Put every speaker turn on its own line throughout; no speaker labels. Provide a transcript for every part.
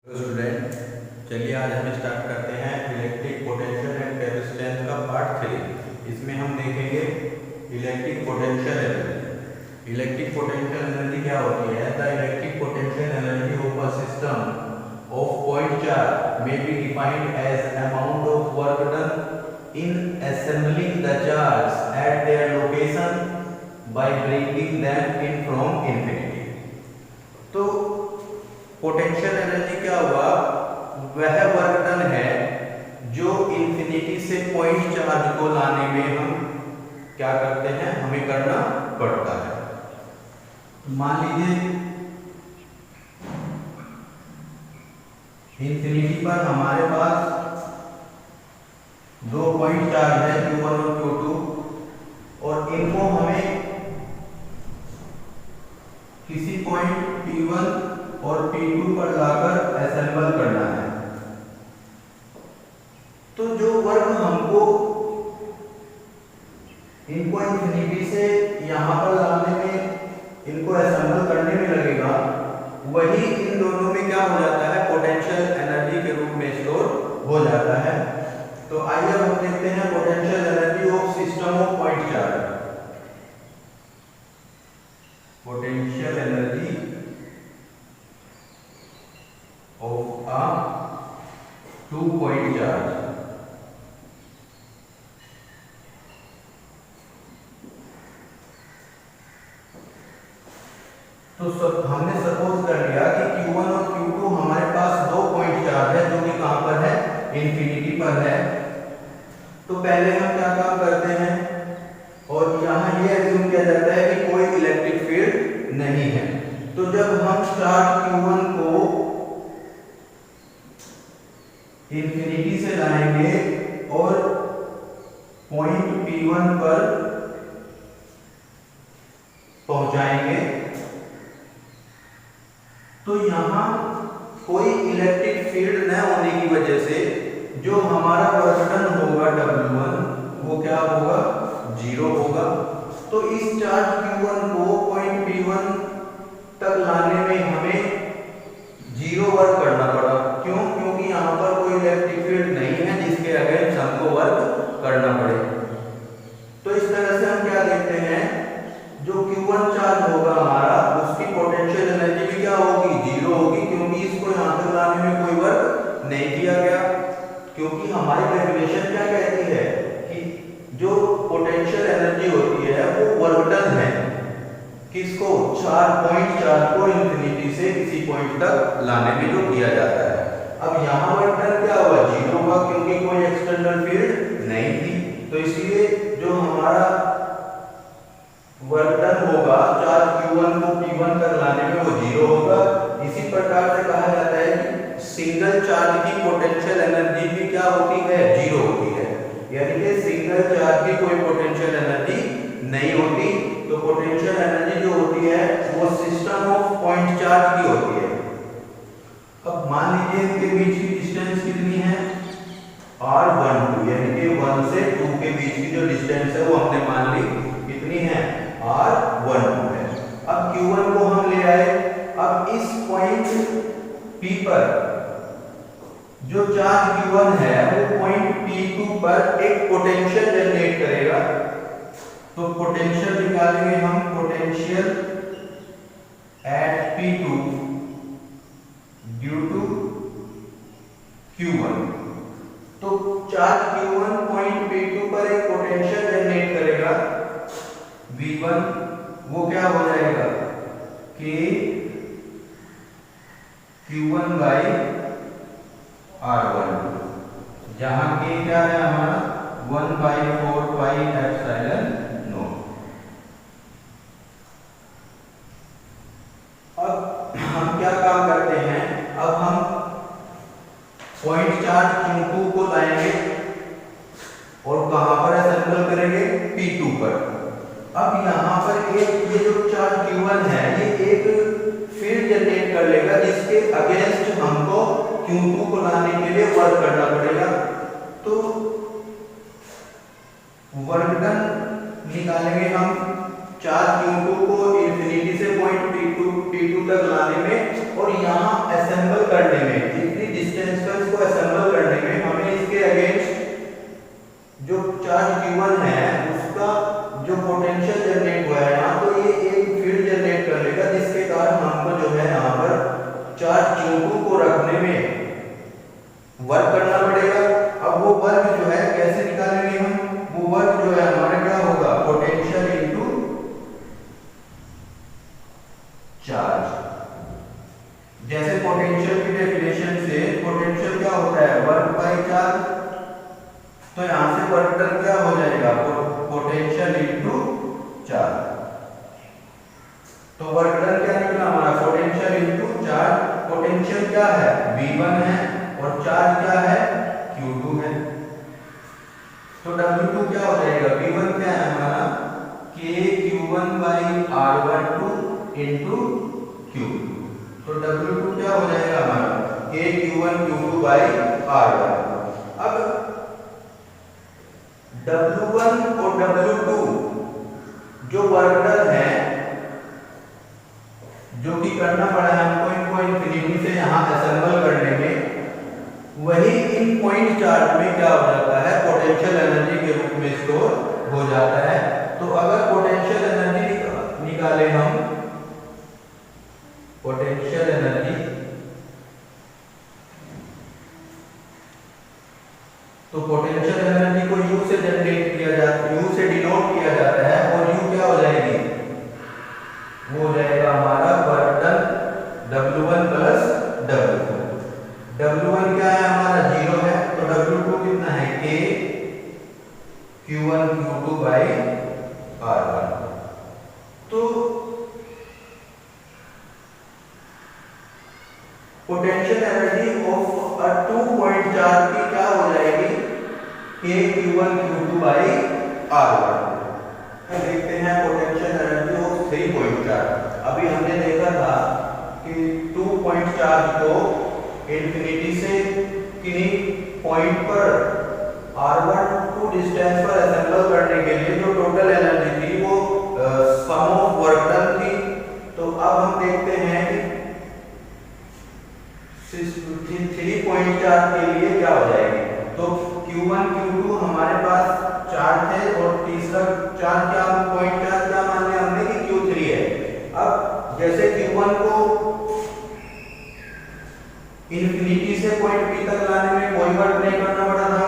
तो स्टूडेंट, चलिए आज हम स्टार्ट करते हैं इलेक्ट्रिक पोटेंशियल एंड कैपेसिटेंस का पार्ट 3। इसमें हम देखेंगे electric potential energy. Electric potential energy क्या होती है? The electric potential energy of a system of point charge may be defined as amount of work done in assembling the charge at their location by bringing them in from infinity. तो potential energy क्या हुआ? वह work done है जो infinity से point charge को लाने में हम क्या करते हैं, हमें करना पड़ता है। मान लीजिए इंफिनिटी पर हमारे पास दो पॉइंट चार्ज है Q1 और Q2 और इनको हमें किसी पॉइंट P1 और P2 पर लाकर असेंबल करना है। तो जो वर्क हमको इनको इंफिनिटी से यहां पर लाने में, इनको असेंबल करने में लगेगा, वही इन दोनों में क्या हो जाता है, पोटेंशियल एनर्जी के रूप में स्टोर हो जाता है। तो आइए हम देखते हैं potential energy of system of point charge. Potential energy of a 2-point charge। तो हमने सपोज कर लिया कि Q1 और Q2 हमारे पास दो पॉइंट चार्ज है जो कि कहां पर है, इंफिनिटी पर है। तो पहले हम क्या काम करते हैं, और यहां ये एज्यूम किया जाता है कि कोई इलेक्ट्रिक फील्ड नहीं है। तो जब हम चार्ज Q1 को इंफिनिटी से लाएंगे और पॉइंट P1 पर पहुंचाएंगे, तो यहां कोई इलेक्ट्रिक फील्ड न होने की वजह से जो हमारा वर्क डन होगा W1 वो क्या होगा, 0 होगा। तो इस चार्ज Q1 को पॉइंट P1 तक लाने में हमें 0 वर्क करना पड़ा। क्यों? क्योंकि यहाँ पर कोई इलेक्ट्रिक फील्ड नहीं है जिसके अगेंस्ट हमको वर्क करना पड़े। तो इस तरह से हम क्या देखते हैं, जो Q1 चार्ज होगा हमारा, उसकी पोटेंशियल एनर्जी भी क्या होगी, 0 होगी, क्योंकि इसको यहाँ तक लाने में कोई वर्क नहीं किया गया। क्योंकि हमारी रेगुलेशन क्या कहती है कि जो पोटेंशियल एनर्जी होती है वो वर्क डन है किसको, पॉइंट चार्ज को इंफिनिटी से किसी पॉइंट तक लाने में जो किया जाता है। अब यहाँ वर्क डन क्या हुआ, 0 हुआ, क्योंकि कोई एक्सटर्नल फील्ड नहीं थी। तो इसलिए जो हमारा वर्क डन होगा चार्ज Q1 को P1 तक लाने में वो 0 होगा। इसी प्रकार से कहा जाता है कि सिंगल चार्ज की पोटेंशियल एनर्जी भी क्या होती है, 0 होती है। यानी कि सिंगल चार्ज की कोई पोटेंशियल एनर्जी नहीं होती। तो पोटेंशियल एनर्जी जो होती है वो सिस्टम ऑफ पॉइंट चार्ज की होती है। अब मान लीजिए इनके बीच की डिस्टेंस कितनी है, R12, यानी कि 1 से 2 के बीच की जो डिस्टेंस है वो हमने मान ली कितनी है, R12 है। अब Q1 को हम ले आए। अब इस पॉइंट P पर जो चार्ज Q1 है वो पॉइंट P2 पर एक पोटेंशियल जनरेट करेगा। तो पोटेंशियल निकालेंगे हम, potential at P2 due to Q1। तो चार्ज Q1 पॉइंट P2 पर एक पोटेंशियल जनरेट करेगा V1, वो क्या हो जाएगा, K Q1 बाई R1, जहां K क्या है हमारा 1/4 पाई एप्सिलॉन नॉट। अब हम क्या काम करते हैं, अब हम पॉइंट चार्ज Q2 को लाएंगे और कहां पर असेंबल करेंगे, P2 पर। अब यहां पर एक ये जो चार्ज Q1 है ये एक फील्ड जनरेट कर लेगा जिसके अगेंस्ट हमको Q2 को लाने के लिए वर्क करना पड़ेगा। तो वर्क डन निकालेंगे हम चार्ज Q2 को इंफिनिटी से पॉइंट P2 तक लाने में, और यहाँ असेंबल करने में, इतनी डिस्टेंस पर इसको असेंबल करने में हमें इसके अगेंस्ट जो चार्ज Q1 है उसका जो पोटेंशियल जनरेट हुआ है यहाँ, तो ये एक फील्ड जनरेट कर लेगा जिसके कारण हमको जो है यहाँ पर चार्ज Q2 को रखने में वर्क करना पड़ेगा। अब वो वर्क जो है कैसे निकालेंगे हम, वो वर्क जो है हमारा क्या होगा, पोटेंशियल इनटू चार्ज। जैसे पोटेंशियल की डेफिनेशन से पोटेंशियल क्या होता है, वर्क बाय चार्ज, तो यहां से वर्क डन क्या हो जाएगा, पोटेंशियल इनटू चार्ज। तो वर्क डन क्या निकला हमारा, पोटेंशियल इनटू चार्ज। पोटेंशियल क्या है, V1 है और चार्ज क्या है, Q2 है। तो W2 क्या हो जाएगा, V1 क्या है हमारा KQ1 by R12 into Q2। तो W2 क्या हो जाएगा हमारा KQ1 Q2 by R12। अब W1 और W2 जो वर्क डन है, जो कि करना पड़ा है हमको इनको इंफिनिटी से यहाँ असेंबल करने में, वही इन पॉइंट चार्ज में क्या हो जाता है, पोटेंशियल एनर्जी के रूप में स्टोर हो जाता है। तो अगर पोटेंशियल एनर्जी निकाले हम, पोटेंशियल एनर्जी, तो पोटेंशियल एनर्जी को U से जनरेट किया जाता है, U से डिनोट किया जाता है, और U क्या हो जाएगी, वो हो जाएगा हमारा work done W1 plus W2। W1 क्या है हमारा 0 है, तो W2 कितना है K Q1 Q2 by R1। तो potential energy of a 2 point charge की क्या हो जाएगी, K Q1 Q2 by R1। देखते हैं potential energy of 3 point charge. अभी हमने देखा था कि 2 पॉइंट चार्ज को इंफिनिटी से किन्हीं पॉइंट पर R12 डिस्टेंस पर असेंबल करने के लिए जो टोटल एनर्जी थी वो सम ऑफ वर्क डन थी। तो अब हम देखते हैं कि 3 पॉइंट चार्ज के लिए क्या हो जाएगी। तो Q1 Q2 हमारे पास चार्ज थे और तीसरा चार्ज क्या, पॉइंट चार्ज क्या मान लिया हमने कि Q3 है। अब जैसे Q1 को इंफिनिटी से पॉइंट P तक लाने में कोई वर्क नहीं करना पड़ा था,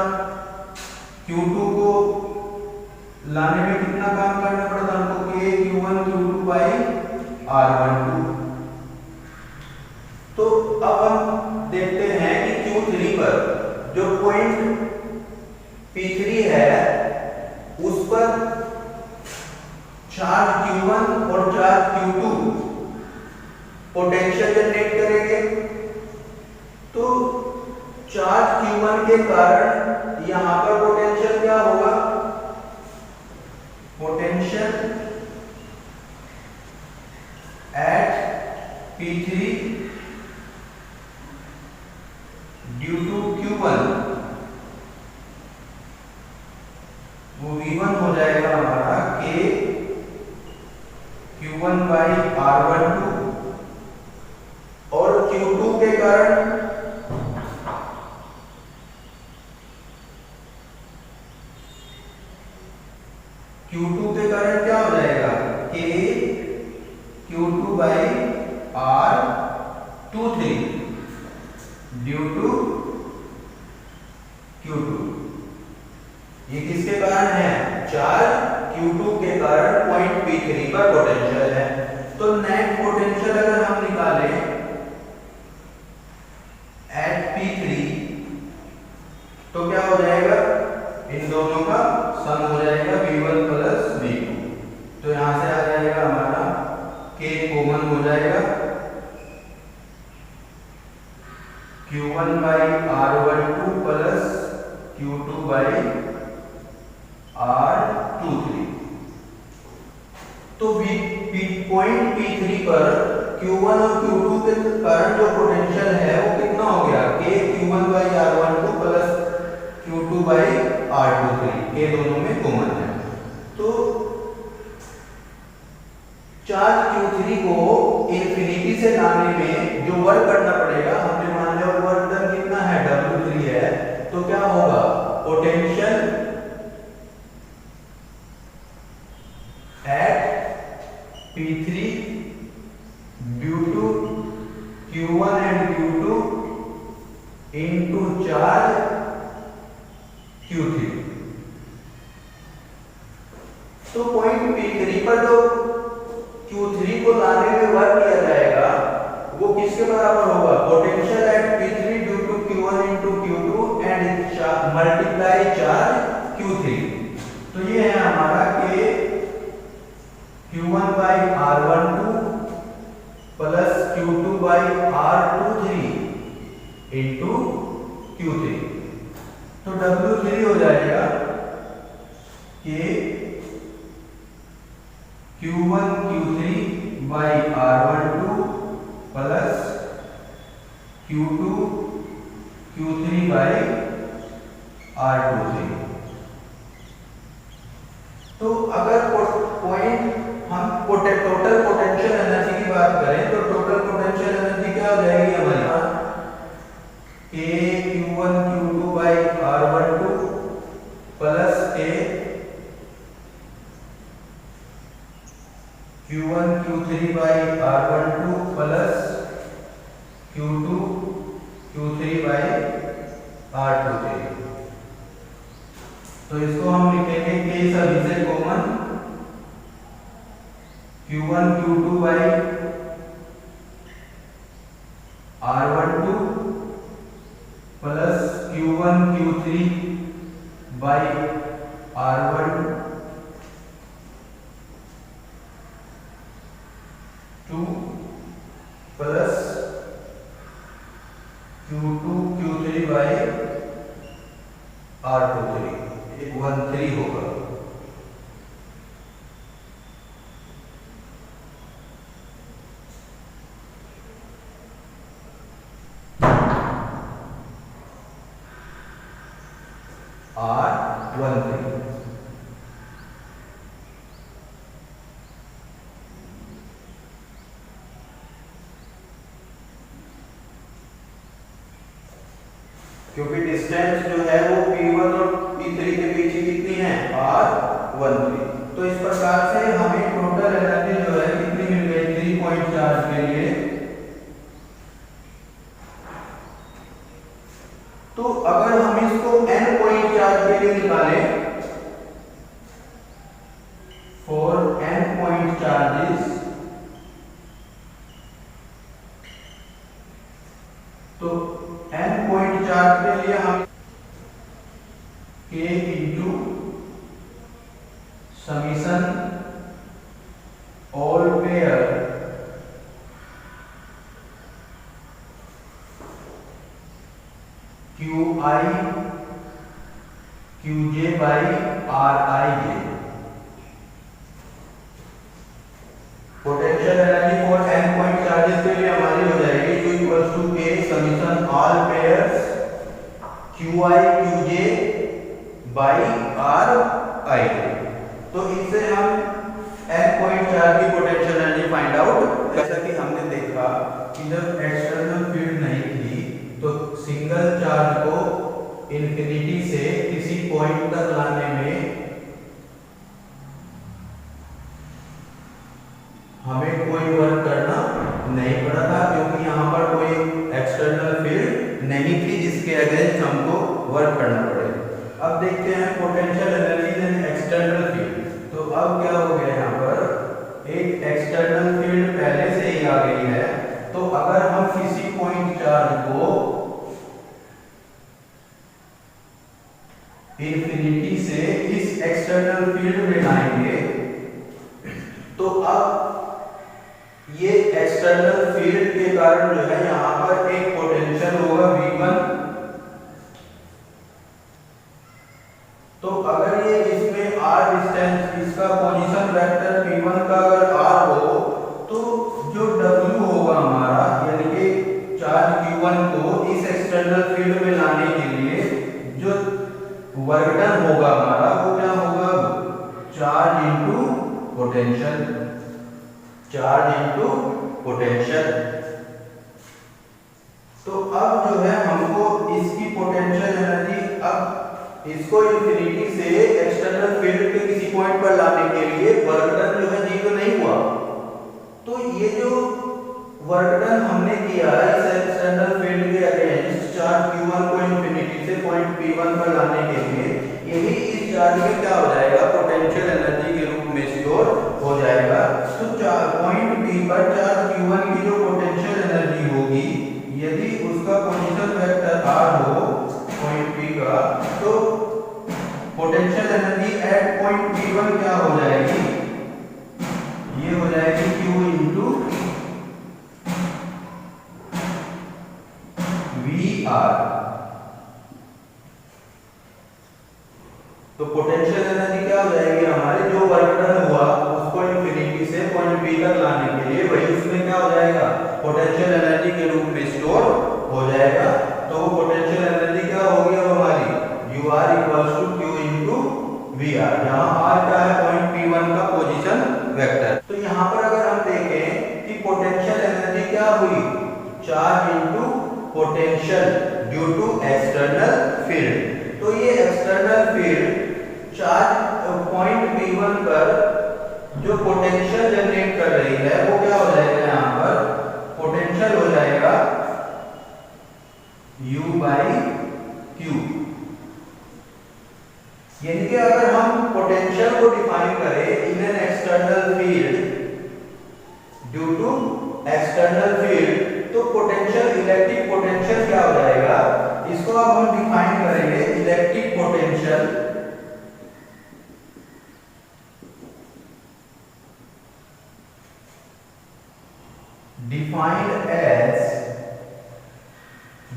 Q2 को लाने में कितना काम करना पड़ा था हमको, K Q1 Q2 by R12। तो अब हम देखते हैं कि Q3 पर जो पॉइंट P3 है उस पर चार्ज Q1 और चार्ज Q2 पोटेंशियल जनरेट करेंगे। तो चार्ज Q1 के कारण यहां पर पोटेंशियल क्या होगा, potential at P3 due to Q1 वो V1 हो जाएगा हमारा K Q1 by R12, और Q2 के कारण क्या हो जाएगा, K Q2 by R23 due to Q2। ये किसके कारण है, चार्ज Q2 के कारण पॉइंट P3 पर पोटेंशियल है। तो नेट पोटेंशियल अगर हम निकालें एट P3 तो क्या हो जाएगा, इन दोनों का सम हो जाएगा V1 प्लस V2। तो यहां से आ जाएगा हमारा K कॉमन हो जाएगा, Q1 by R12 plus Q2 by R23। तो पॉइंट P3 पर Q1 और Q2 के कारण जो पोटेंशियल है वो कितना हो गया, K Q1 by R12 plus Q2 by R23, ये दोनों में कॉमन है। तो चार्ज Q3 को इंफिनिटी से लाने में जो वर्क करना पड़ेगा, हमने मान लिया वर्क डन कितना है, W3 है, तो क्या होगा, potential at P3 due to Q1 and Q2 into charge Q3। तो पॉइंट P3 पर जो Q3 को लाने में वर्क किया जाएगा वो किसके बराबर होगा, potential at P3 due to Q1 into Q2 and multiply charge Q3। तो ये है हमारा कि Q1 by R12 plus Q2 by R23 into Q3। तो W3 हो जाएगा कि Q1 Q3 by R12 plus Q2 Q3 by R23। तो अगर पॉइंट हम टोटल पोटेंशियल एनर्जी की बात करें तो टोटल पोटेंशियल एनर्जी क्या हो जाएगी हमारे पास, K Q1 Q2 by R12 plus K Q1 Q3 by R12 plus Q2 Q3 by R23। तो इसको हम लिखेंगे K सभी से common, Q1 Q2 by R12 plus Q1 Q3 by R12 plus Q2 Q3 by R23, 13 होगा। R13 क्योंकि distance जो है वो P1 और P3 के बीच ही कितनी है, R13। तो इस प्रकार से हमें टोटल एनर्जी जो है कितनी मिल गई 3 पॉइंट चार्ज के लिए। तो अगर हम इसको n पॉइंट चार्ज के लिए निकालें, फॉर n पॉइंट चार्जेस, तो n पॉइंट चार्ज के लिए हम K into summation all pair QI QJ by RIJ, potential energy for n point charges के लिए हमारी हो जाएगी Q equals to K summation all pairs QI QJ by RIJ। तो इससे हम n पॉइंट चार्ज की पोटेंशियल एनर्जी फाइंड आउट। जैसा कि हमने देखा कि जब एक्सटर्नल फील्ड नहीं थी तो सिंगल चार्ज को इंफिनिटी से किसी पॉइंट तक लाने में हमें कोई वर्क करना नहीं पड़ा था, क्योंकि यहाँ पर कोई एक्सटर्नल फील्ड नहीं थी जिसके अगेंस्ट हमको वर्क करना पड़े। अब देखते हैं पोटेंशियल एनर्जी इन एक्सटर्नल फील्ड। तो अब क्या हो गया, यहाँ पर एक एक्सटर्नल फील्ड पहले से ही आ गई है। तो अगर हम किसी पॉइंट चार्ज को इंफिनिटी से इस एक्सटर्नल फील्ड में लाएंगे तो अब ये एक्सटर्नल फील्ड के कारण जो है यहाँ पर एक पोटेंशियल होगा V1। तो अगर ये इसमें R डिस्टेंस, इसका पोजीशन वेक्टर P1 का अगर R हो तो जो W होगा हमारा, यानी कि चार्ज Q1 को इस एक्सटर्नल फील्ड में लाने के लिए जो वर्क डन होगा हमारा वो क्या होगा, charge into potential, charge into potential. तो अब जो है हमको इसकी पोटेंशियल एनर्जी, अब इसको इंफिनिटी से एक्सटर्नल फील्ड के किसी पॉइंट पर लाने के लिए वर्क डन जो है 0 नहीं हुआ। तो ये जो वर्क डन हमने किया इस एक्सटर्नल फील्ड के अगेंस्ट चार्ज q1 को इंफिनिटी से पॉइंट p1 पर लाने के लिए, यही इस चार्ज में क्या हो जाएगा, पोटेंशियल एनर्जी के रूप में स्टोर हो जाएगा। तो पॉइंट p पर चार्ज q1 की जो पोटेंशियल एनर्जी होगी, यदि उसका पोजीशन वेक्टर r हो पॉइंट p का, तो potential energy at point p1 क्या हो जाएगी, ये हो जाएगी q इंटू VR। तो पोटेंशियल एनर्जी क्या हो जाएगी हमारे, जो वर्क डन हुआ उसको इंफिनिटी से पॉइंट P तक लाने के लिए, वही उसमें क्या हो जाएगा, पोटेंशियल एनर्जी के रूप में स्टोर हो जाएगा। तो वो पोटेंशियल एनर्जी क्या होगी अब हमारी, UR equals to Q into VR, जहां R क्या है, पॉइंट P1 का पोजीशन वेक्टर। तो यहाँ पर अगर हम देखें कि पोटेंशियल एनर्जी क्या हुई, charge into potential due to external field. तो ये external field charge point P1 पर जो पोटेंशियल जनरेट कर रही है, वो क्या हो जाएगा, यहाँ पर पोटेंशियल हो जाएगा U बाई Q। यानी कि अगर हम पोटेंशियल को डिफाइन करें in an external field due to external field, तो पोटेंशियल, इलेक्ट्रिक पोटेंशियल क्या हो जाएगा, इसको अब हम डिफाइन करेंगे, electric potential defined as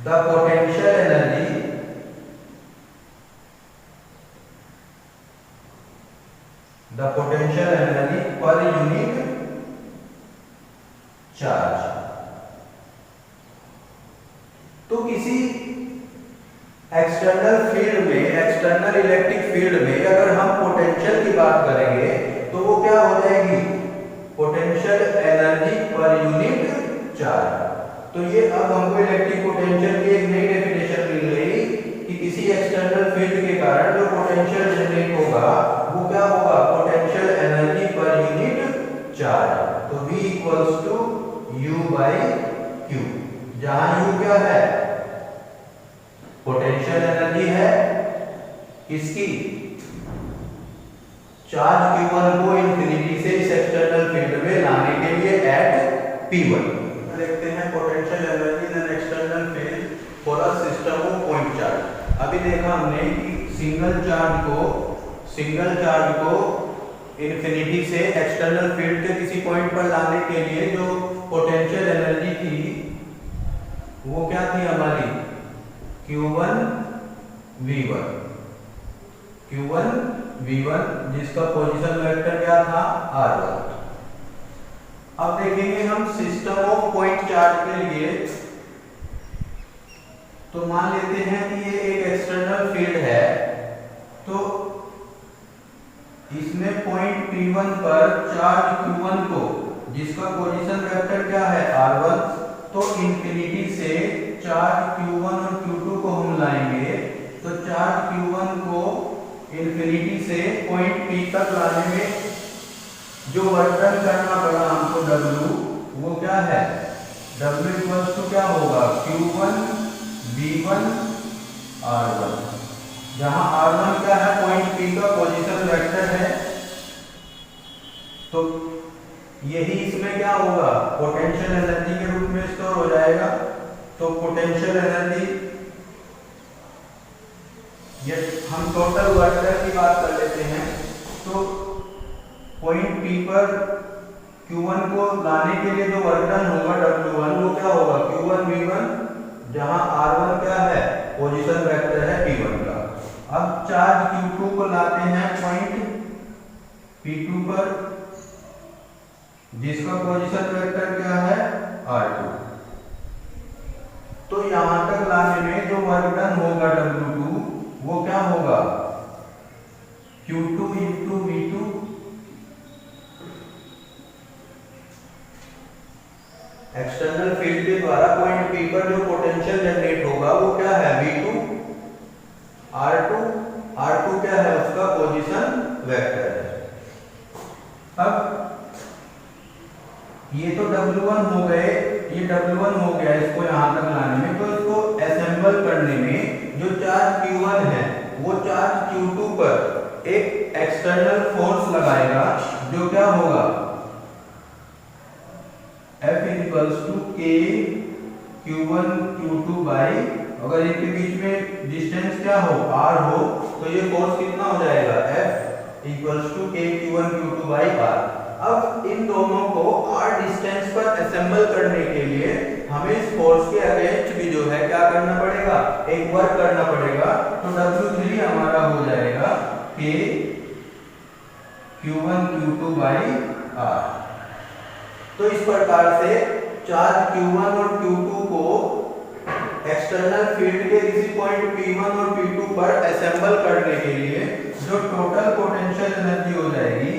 the potential energy per unit charge. तो किसी एक्सटर्नल फील्ड में, एक्सटर्नल इलेक्ट्रिक फील्ड में अगर हम पोटेंशियल की बात करेंगे, तो वो क्या हो जाएगी, potential energy per unit charge. तो ये अब हमको इलेक्ट्रिक पोटेंशियल की एक नई डेफिनेशन मिल गई कि किसी एक्सटर्नल फील्ड के कारण जो पोटेंशियल जनरेट होगा, वो क्या होगा, potential energy per unit charge. तो V equals to U by Q, जहां U क्या है, पोटेंशियल एनर्जी है किसकी, चार्ज q1 को इंफिनिटी से इस एक्सटर्नल फील्ड में लाने के लिए एट p1। देखते हैं potential energy in an external field for a system of point charge. अभी देखा हमने कि सिंगल चार्ज को इंफिनिटी से एक्सटर्नल फील्ड के किसी पॉइंट पर लाने के लिए जो पोटेंशियल एनर्जी थी, वो क्या थी हमारी, Q1 V1, जिसका पोजीशन वेक्टर क्या था, R1। अब देखेंगे हम सिस्टम ऑफ पॉइंट चार्ज के लिए। तो मान लेते हैं कि ये एक एक्सटर्नल फील्ड है, तो इसमें पॉइंट P1 पर चार्ज Q1 को, जिसका पोजीशन वेक्टर क्या है, R1, तो इंफिनिटी से चार्ज Q1 और Q2 को हम लाएंगे। तो चार्ज Q1 को इंफिनिटी से पॉइंट P तक लाने में जो वर्क डन करना पड़ा हमको W, वो क्या है, W इक्वल्स टू क्या होगा, Q1 V1 R1, जहां R1 क्या है, पॉइंट P का पोजीशन वेक्टर है। तो यही इसमें क्या होगा, पोटेंशियल एनर्जी के रूप में स्टोर हो जाएगा। तो पोटेंशियल एनर्जी, ये हम टोटल वर्क डन की बात कर लेते हैं। तो पॉइंट P पर Q1 को लाने के लिए जो वर्क डन होगा W1, वो क्या होगा, Q1 V1, जहां R1 क्या है, पोजीशन वेक्टर है P1 का। अब चार्ज Q2 को लाते हैं पॉइंट P2 पर, जिसका पोजीशन वेक्टर क्या है, R2। तो यहां तक लाने में जो वर्क डन होगा W2, वो क्या होगा, Q2 into V2 external field के द्वारा पॉइंट P पर जो पोटेंशियल जनरेट होगा वो क्या है V2 R2 क्या है उसका पोजीशन वेक्टर है। अब ये तो W1 हो गए, ये W1 हो गया इसको यहां तक लाने में, तो इसको असेंबल करने में जो चार्ज Q1 है वो चार्ज Q2 पर एक एक्सटर्नल फोर्स लगाएगा जो क्या होगा F = K Q1 Q2 by, अगर इनके बीच में डिस्टेंस क्या हो R हो तो ये फोर्स कितना हो जाएगा F = K Q1 Q2 by R। अब इन दोनों को R डिस्टेंस पर असेंबल करने के लिए हमें इस फोर्स के अगेंस्ट भी जो है क्या करना पड़ेगा, एक वर्क करना पड़ेगा। तो W3 हमारा हो जाएगा K Q1 Q2 by R। तो इस प्रकार से चार्ज Q1 और Q2 को एक्सटर्नल फील्ड के किसी पॉइंट P1 और P2 पर असेंबल करने के लिए जो टोटल पोटेंशियल एनर्जी हो जाएगी,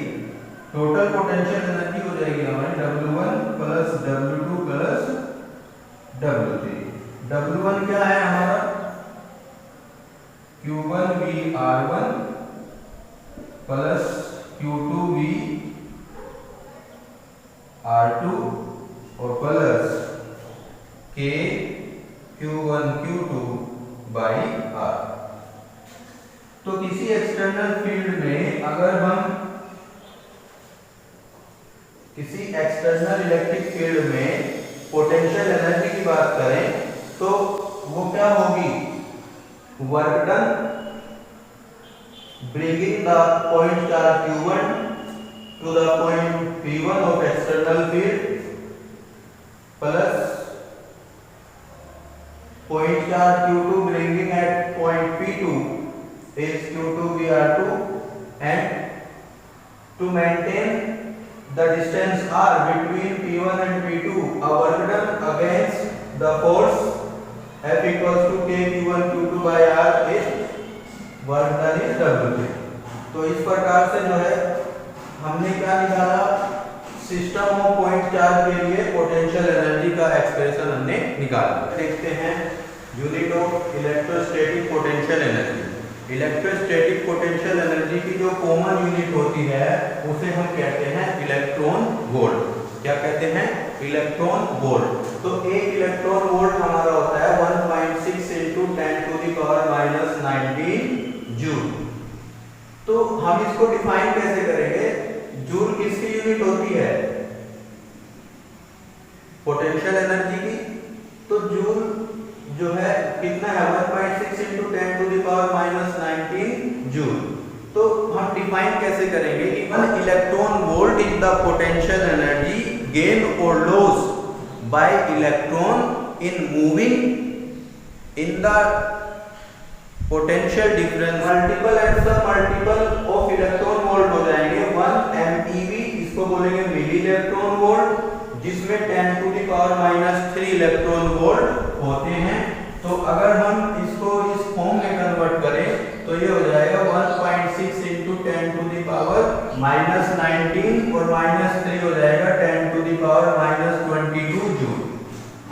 टोटल पोटेंशियल एनर्जी हो जाएगी हमारी W1 plus W2 plus W3। W1 क्या है हमारा Q1V R1 plus Q2V R2 और plus K Q1 Q2 by R। तो किसी एक्सटर्नल फील्ड में अगर हम किसी एक्सटर्नल इलेक्ट्रिक फील्ड में पोटेंशियल एनर्जी की बात करें तो वो क्या होगी, work done bringing the point charge Q1 to the point P1 of external field plus point charge Q2 bringing at point P2 is Q2VR2 and to maintain the distance R between P1 and P2, a work done against the force F = K Q1 Q2 by R is work done is W3। तो इस प्रकार से जो है हमने क्या निकाला, system of point charge के लिए पोटेंशियल एनर्जी का एक्सप्रेशन हमने निकाला। देखते हैं unit of electrostatic potential energy. Electrostatic potential energy की जो कॉमन यूनिट होती है उसे हम कहते हैं इलेक्ट्रॉन वोल्ट। क्या कहते हैं, इलेक्ट्रॉन वोल्ट। तो एक इलेक्ट्रॉन वोल्ट हमारा होता है 1.6 × 10⁻⁻19 जूल। तो हम इसको डिफाइन कैसे करेंगे, जूल किसकी यूनिट होती है, पोटेंशियल एनर्जी की। तो जूल जो है कितना है 1.6 × 10⁻⁻19 जूल। तो हम डिफाइन कैसे करेंगे, one electron volt is the potential energy gain और loss by electron in moving in the potential difference. Multiple and sub multiple of electron volt हो जाएंगे 1 MeV, इसको बोलेंगे मिली इलेक्ट्रॉन वोल्ट, जिसमें 10⁻³ इलेक्ट्रॉन वोल्ट होते हैं। तो अगर हम इसको इस फॉर्म में कन्वर्ट करें तो ये हो जाएगा 1.6 × 10⁻⁻19 और -3 हो जाएगा 10⁻⁻22 जूल।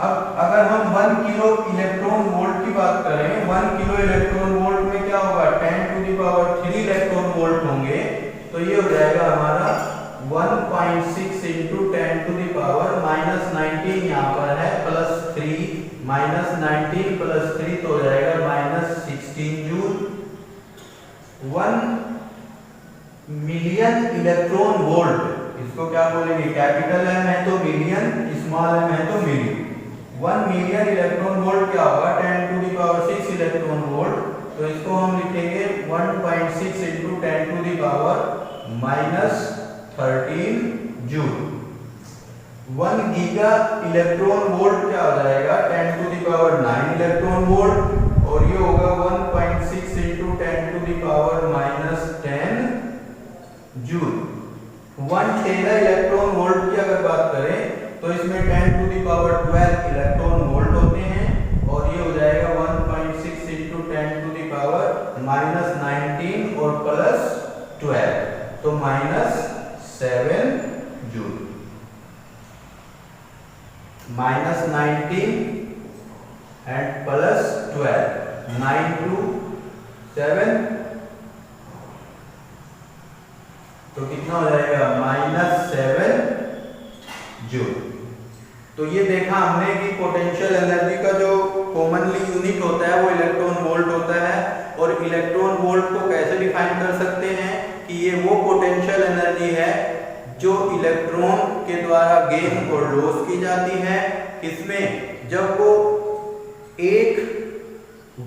अब अगर हम 1 किलो इलेक्ट्रॉन वोल्ट की बात करें, 1 किलो इलेक्ट्रॉन वोल्ट में क्या होगा 10⁻³ इलेक्ट्रॉन वोल्ट होंगे। तो ये हो जाएगा हमारा 1.6 × 10⁻⁻19 यहाँ पर है +3 -19 +3 तो हो जाएगा -16 जूल। 1 मिलियन इलेक्ट्रॉन वोल्ट, इसको क्या बोलेंगे, कैपिटल M है तो मिलियन, स्मॉल m है तो मिलियन। 1 मिलियन इलेक्ट्रॉन वोल्ट क्या होगा 10⁻6 इलेक्ट्रॉन वोल्ट। तो इसको हम लिखेंगे 1.6 × 10⁻⁻13 जूल। 1 गीगा इलेक्ट्रॉन वोल्ट क्या हो जाएगा 10⁹ इलेक्ट्रॉन वोल्ट, और ये होगा 1.6 × 10⁻⁻10 जूल। 1 टेरा इलेक्ट्रॉन वोल्ट की अगर बात करें तो इसमें 10⁻12 इलेक्ट्रॉन वोल्ट होते हैं, और ये हो जाएगा 1.6 × 10⁻19 और +12 तो -7 जूल। -19 एंड +12, 9 to 7, तो कितना हो जाएगा -7 जूल। तो ये देखा हमने कि पोटेंशियल एनर्जी का जो कॉमनली यूनिट होता है वो इलेक्ट्रॉन वोल्ट होता है, और इलेक्ट्रॉन वोल्ट को कैसे डिफाइन कर सकते हैं कि ये वो पोटेंशियल एनर्जी है जो इलेक्ट्रॉन के द्वारा गेन और लॉस की जाती है, किसमें, जब वो 1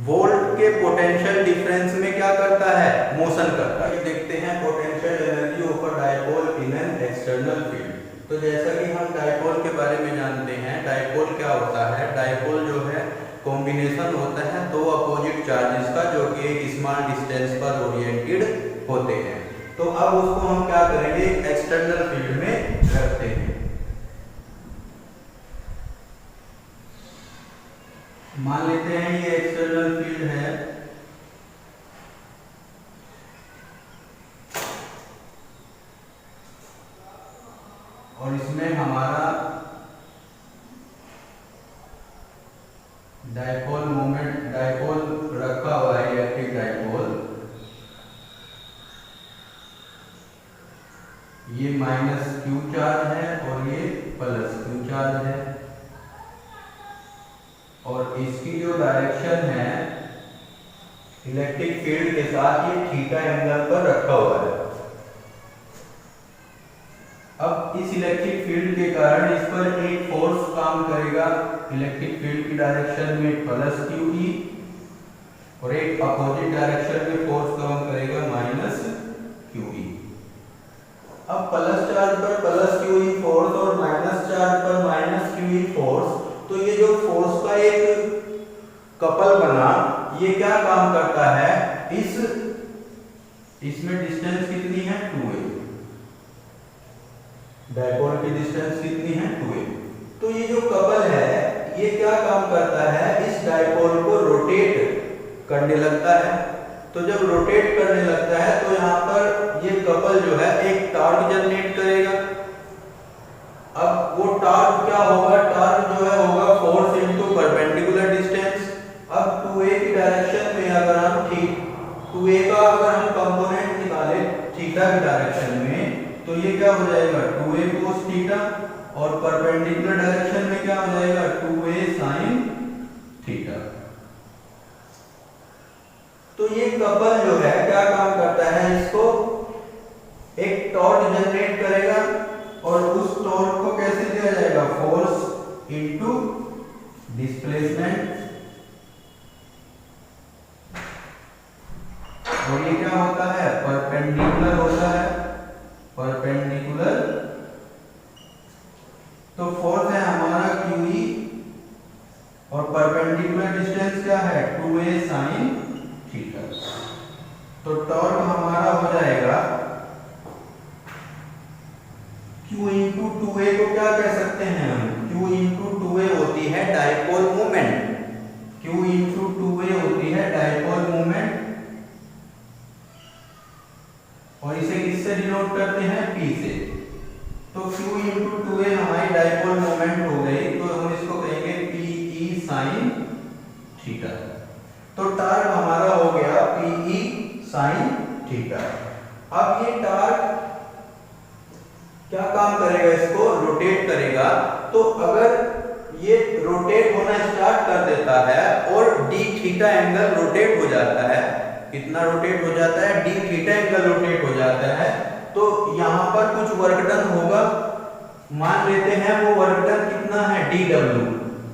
वोल्ट के पोटेंशियल डिफरेंस में क्या करता है, मोशन करता है। देखते हैं potential energy of a dipole in an external field. तो जैसा कि हम डायपोल के बारे में जानते हैं, डायपोल क्या होता है, डायपोल जो है कॉम्बिनेशन होता है दो अपोजिट चार्जेस का जो कि एक स्मॉल डिस्टेंस पर ओरिएंटेड होते हैं। तो अब उसको हम क्या करेंगे, एक्सटर्नल फील्ड में रखते हैं। मान लेते हैं ये एक्सटर्नल फील्ड है, और इसमें हमारा डायपोल मोमेंट, डायपोल रखा हुआ है, इलेक्ट्रिक डायपोल, ये -q चार्ज है और ये +q चार्ज है, और इसकी जो डायरेक्शन है इलेक्ट्रिक फील्ड के साथ ये थीटा एंगल पर रखा हुआ है। अब इस इलेक्ट्रिक फील्ड के कारण इस पर एक फोर्स काम करेगा इलेक्ट्रिक फील्ड की डायरेक्शन में +QE, और एक अपोजिट डायरेक्शन में फोर्स काम करेगा -QE। अब प्लस चार्ज पर +QE फोर्स और माइनस चार्ज पर -QE फोर्स, तो ये जो फोर्स का एक कपल बना, ये क्या काम करता है, इसमें डिस्टेंस कितनी है 2a, डायपोल की डिस्टेंस कितनी है 2a। तो ये जो कपल है ये क्या काम करता है, इस डायपोल को रोटेट करने लगता है। तो जब रोटेट करने लगता है तो यहाँ पर ये कपल जो है एक टॉर्क जनरेट करेगा। अब वो टॉर्क क्या होगा, टॉर्क जो है होगा फोर्स इनटू परपेंडिकुलर डिस्टेंस। अब 2a की डायरेक्शन में अगर हम 2a का अगर हम कंपोनेंट निकाले थीटा की डायरेक्शन में, तो ये क्या हो जाएगा 2a cos थीटा, और परपेंडिकुलर डायरेक्शन में क्या हो जाएगा 2a sin थीटा। तो ये कपल जो है क्या काम करता है, इसको एक टॉर्क जनरेट करेगा, और उस टॉर्क को कैसे दिया जाएगा, फोर्स इनटू डिस्प्लेसमेंट, और ये क्या होता है, परपेंडिकुलर होता है, परपेंडिकुलर। तो फोर्स है हमारा QE, और परपेंडिकुलर डिस्टेंस क्या है 2a sin थीटा। तो टॉर्क हमारा हो जाएगा Q इंटू 2a को क्या कह सकते हैं हम, Q इंटू 2a होती है dipole moment, Q into 2a होती है डायपोल मोमेंट, और इसे किससे डिनोट करते हैं, P से। तो Q इंटू 2a हमारी डायपोल मोमेंट हो गई, तो हम इसको कहेंगे PE sin थीटा। तो टार्क हमारा हो गया PE sin थीटा। अब ये टार्क क्या काम करेगा, इसको रोटेट करेगा। तो अगर ये रोटेट होना स्टार्ट कर देता है और d थीटा एंगल रोटेट हो जाता है, कितना रोटेट हो जाता है, d थीटा एंगल रोटेट हो जाता है, तो यहाँ पर कुछ वर्क डन होगा। मान लेते हैं वो वर्क डन कितना है dw,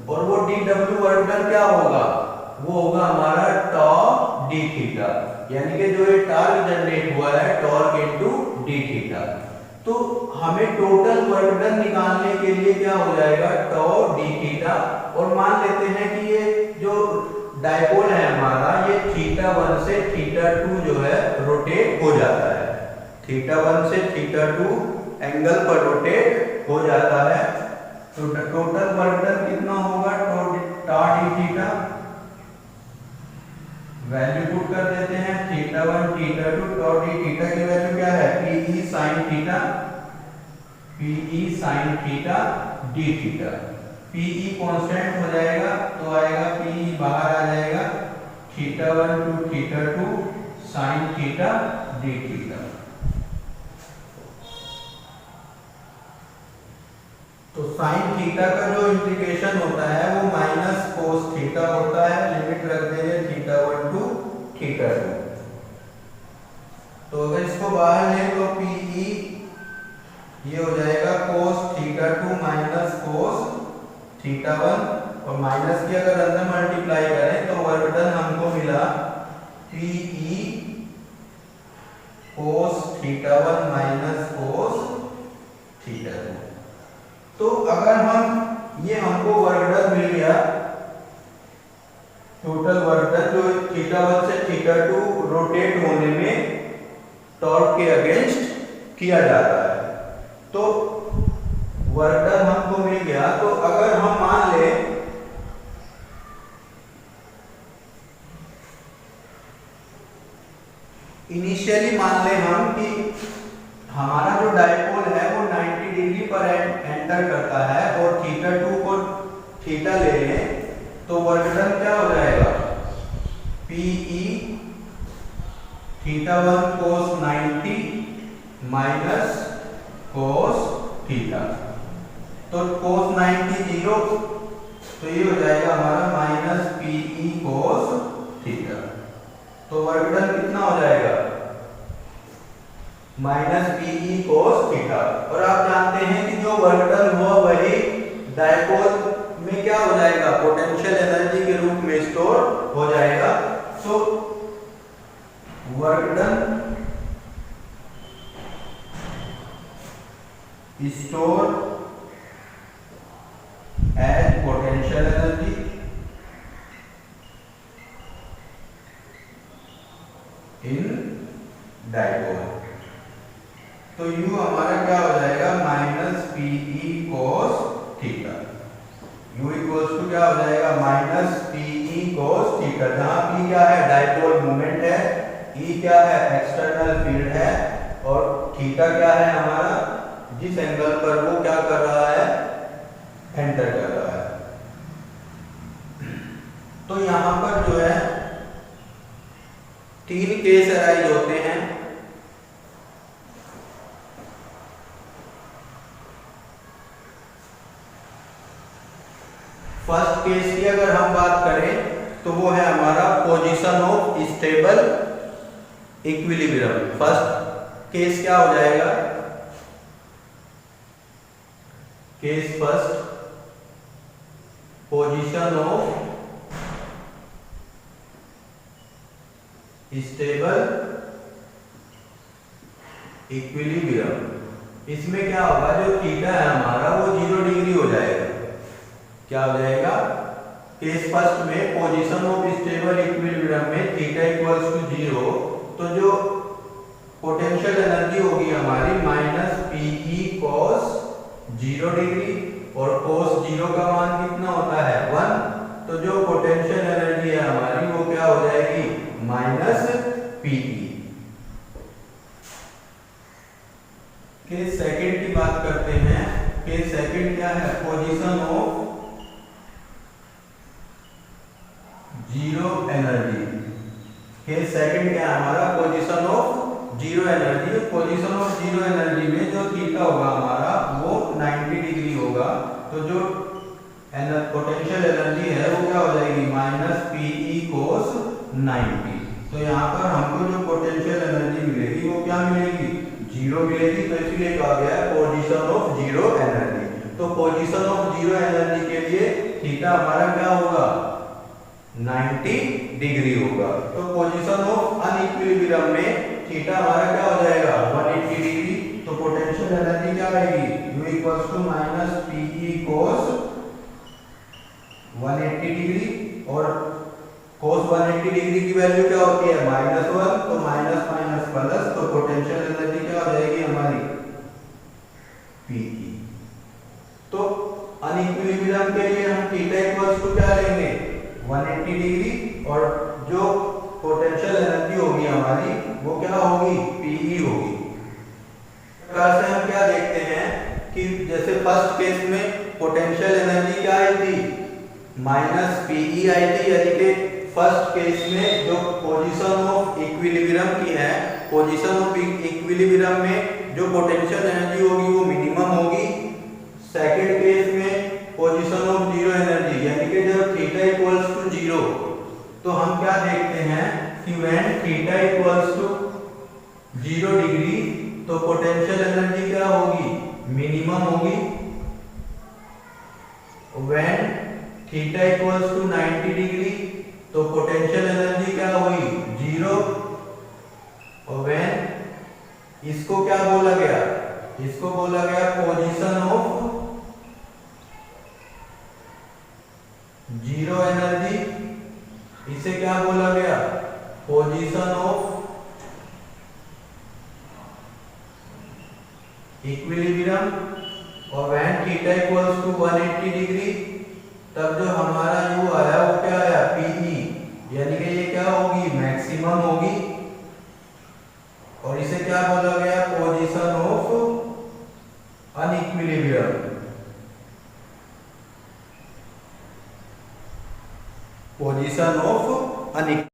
और वो dw वर्क डन क्या होगा, वो होगा हमारा टॉ d थीटा, यानी कि जो ये टॉर्क जनरेट हुआ है टॉर्क इनटू d थीटा। तो हमें टोटल वर्क डन निकालने के लिए क्या हो जाएगा, टॉ d थीटा, और मान लेते हैं कि ये जो डायपोल है हमारा, ये θ1 से θ2 जो है रोटेट हो जाता है, θ1 से θ2 एंगल पर रोटेट हो जाता है। तो टोटल वर्क डन कितना होगा, tau d theta, value put कर देते हैं θ1 θ2, टॉ d थीटा की वैल्यू क्या है, PE sin theta, PE sin theta d theta. PE constant हो जाएगा, तो आएगा पीई बाहर आ जाएगा θ1 to θ2 sin theta d theta. तो साइन थीटा का जो इंटीग्रेशन होता है वो माइनस कोस थीटा होता है। लिमिट रख देंगे θ1 टू θ2। तो अगर इसको बाहर लें तो पीई ये हो जाएगा cos θ2 माइनस cos θ1, और माइनस की अगर अंदर मल्टीप्लाई करें तो वर्क डन हमको मिला पीई cos θ1 माइनस cos θ2। तो अगर हम ये हमको वर्क डन मिल गया, टोटल वर्क डन जो θ1 से θ2 रोटेट होने में टॉर्क के अगेंस्ट किया जाता है, तो वर्क डन हमको मिल गया। तो अगर हम मान ले इनिशियली मान ले हम कि हमारा जो डायपोल है वो 90 डिग्री पर एंटर करता है और θ2 को थीटा ले लें, तो वर्क डन क्या हो जाएगा PE θ1 cos 90 minus cos theta. तो cos 90 0, तो ये हो जाएगा हमारा माइनस पीई cos थीटा। तो वर्क डन कितना हो जाएगा माइनस पीई cos थीटा। और आप जानते हैं कि जो वर्क डन हुआ वही डायपोल में क्या हो जाएगा पोटेंशियल एनर्जी के रूप में स्टोर हो जाएगा। तो work done store as potential energy in dipole. तो U हमारा क्या हो जाएगा minus PE cos theta. U equals to क्या हो जाएगा माइनस पीई cos थीटा, जहां P क्या है डायपोल मोमेंट है, E क्या है एक्सटर्नल फील्ड है, और थीटा क्या है हमारा जिस एंगल पर वो क्या कर रहा है एंटर कर रहा है। तो यहां पर जो है 3 केस अराइज होते हैं। फर्स्ट केस की अगर हम बात करें तो वो है हमारा position of stable equilibrium. First case क्या हो जाएगा case first position of stable equilibrium. इसमें क्या होगा जो थीटा है हमारा वो 0 डिग्री हो जाएगा। क्या हो जाएगा केस फर्स्ट में पोजीशन ऑफ स्टेबल इक्विलिब्रियम में थीटा इक्वल्स टू 0, तो जो पोटेंशियल एनर्जी होगी हमारी माइनस पीई cos 0 डिग्री, और cos 0 का मान कितना होता है 1, तो जो पोटेंशियल एनर्जी है हमारी वो क्या हो जाएगी माइनस पीई। केस सेकंड की बात करते हैं। केस सेकंड क्या है position of 0 energy. Case second क्या है हमारा position of 0 energy. Position of 0 energy में जो थीटा होगा हमारा वो 90 डिग्री होगा, तो जो पोटेंशियल एनर्जी है वो क्या हो जाएगी माइनस पीई cos 90। तो यहाँ पर हमको जो पोटेंशियल एनर्जी मिलेगी वो क्या मिलेगी 0 मिलेगी। तो इसलिए कहा गया है पोजीशन ऑफ 0 एनर्जी। तो पोजीशन ऑफ 0 एनर्जी के लिए थीटा हमारा क्या होगा 90 डिग्री होगा। तो पोजीशन ऑफ अनइक्विलिब्रियम में थीटा हमारा क्या हो जाएगा 180 डिग्री। तो पोटेंशियल एनर्जी क्या आएगी U equals to minus PE cos 180 degree, और cos 180 डिग्री की वैल्यू क्या होती है -1, तो माइनस माइनस प्लस, तो पोटेंशियल एनर्जी क्या हो जाएगी हमारी पीई। तो अनइक्विलिब्रियम के लिए हम थीटा इक्वल्स टू क्या लेंगे 180 डिग्री, और जो पोटेंशियल एनर्जी होगी हमारी वो क्या होगी पीई होगी। प्रकार से हम क्या देखते हैं कि जैसे फर्स्ट केस में पोटेंशियल एनर्जी क्या है माइनस पीई आई थी, यानी कि फर्स्ट केस में जो पोजीशन ऑफ इक्विलिब्रियम की है, पोजीशन ऑफ इक्विलिब्रियम में जो पोटेंशियल एनर्जी होगी वो मिनिमम होगी। सेकंड केस में पोजीशन ऑफ जीरो एनर्जी, यानी कि जब थीटा इक्वल्स टू जीरो, तो हम क्या देखते हैं कि when theta equals to 0 degree तो पोटेंशियल एनर्जी क्या होगी, मिनिमम होगी। When theta equals to 90 degree तो पोटेंशियल एनर्जी क्या हुई, 0। और व्हेन इसको क्या बोला गया, इसको बोला गया पोजीशन ऑफ जीरो एनर्जी, इसे क्या बोला गया, पोजीशन ऑफ इक्विलिब्रियम। और when theta equals to 180 degree तब जो हमारा यू आया वो क्या आया, पीई, यानी कि ये क्या होगी, मैक्सिमम होगी। और इसे क्या बोला गया, पोजीशन ऑफ अनइक्विलिब्रियम, पोजीशन ऑफ अनइक्विलिब्रियम।